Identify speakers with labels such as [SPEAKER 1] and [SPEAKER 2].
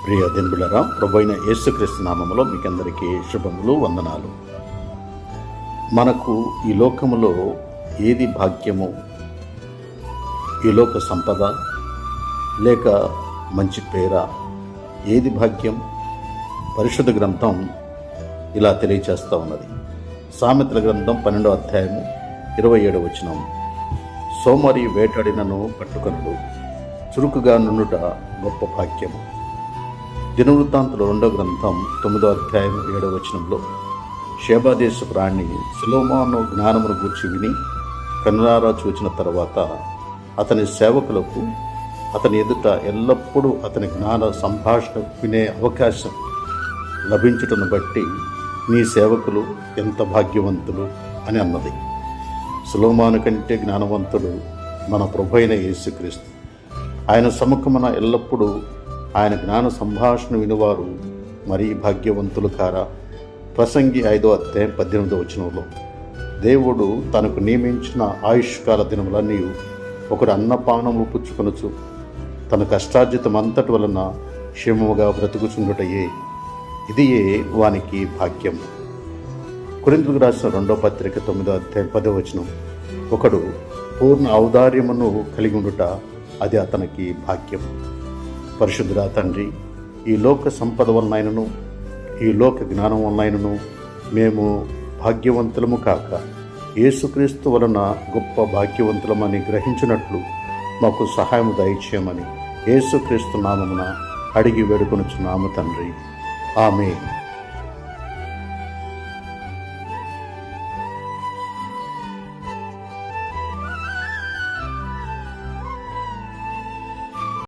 [SPEAKER 1] ప్రియ దినబిళ్ళరా, ప్రభువైన యేసుక్రీస్తు నామములో మీకందరికీ శుభములు, వందనాలు. మనకు ఈ లోకములో ఏది భాగ్యమో, ఈ లోక సంపద లేక మంచి పేర, ఏది భాగ్యం? పరిశుద్ధ గ్రంథం ఇలా తెలియచేస్తూ ఉన్నది. సామెతల గ్రంథం 12వ అధ్యాయము 27వ వచనం. సోమరి వేటాడినను పట్టుకొనడు, చురుకుగా నుండుట గొప్ప భాగ్యము. దినవృత్తాంతుల 2వ గ్రంథం 9వ అధ్యాయం 7వ వచనంలో షేబాదేశపు రాణి సొలొమోను జ్ఞానమును గూర్చి విని కన్నులారా చూచిన తర్వాత అతని సేవకులకు అతని ఎదుట ఎల్లప్పుడూ అతని జ్ఞాన సంభాషణ వినే అవకాశం లభించుటను బట్టి నీ సేవకులు ఎంత భాగ్యవంతులు అని అన్నది. సొలొమోను కంటే జ్ఞానవంతుడు మన ప్రభువైన యేసుక్రీస్తు. ఆయన సముఖమున ఎల్లప్పుడూ ఆయన జ్ఞాన సంభాషణ వినువారు మరీ భాగ్యవంతులు కారా? ప్రసంగి 5వ అధ్యాయం 18వ వచనంలో దేవుడు తనకు నియమించిన ఆయుష్కాల దినములన్నీ ఒకడు అన్నపానములు పుచ్చుకొనుచు తన కష్టార్జితమంతటి వలన క్షేమముగా బ్రతుకుచుండుటయే, ఇదియే వానికి భాగ్యం. కొరింథీయులకు రాసిన 2వ పత్రిక 9వ అధ్యాయం 10వ వచనం, ఒకడు పూర్ణ ఔదార్యమును కలిగి ఉండుట, అది అతనికి భాగ్యం. పరిశుద్ధుడా తండ్రి, ఈ లోక సంపద వలనైనను ఈ లోక జ్ఞానం వలనైనను మేము భాగ్యవంతులము కాక యేసుక్రీస్తు వలన గొప్ప భాగ్యవంతులమని గ్రహించినట్లు మాకు సహాయము దయచేయమని యేసుక్రీస్తు నామమున అడిగి వేడుకొనుచున్నాము తండ్రి. ఆమేన్.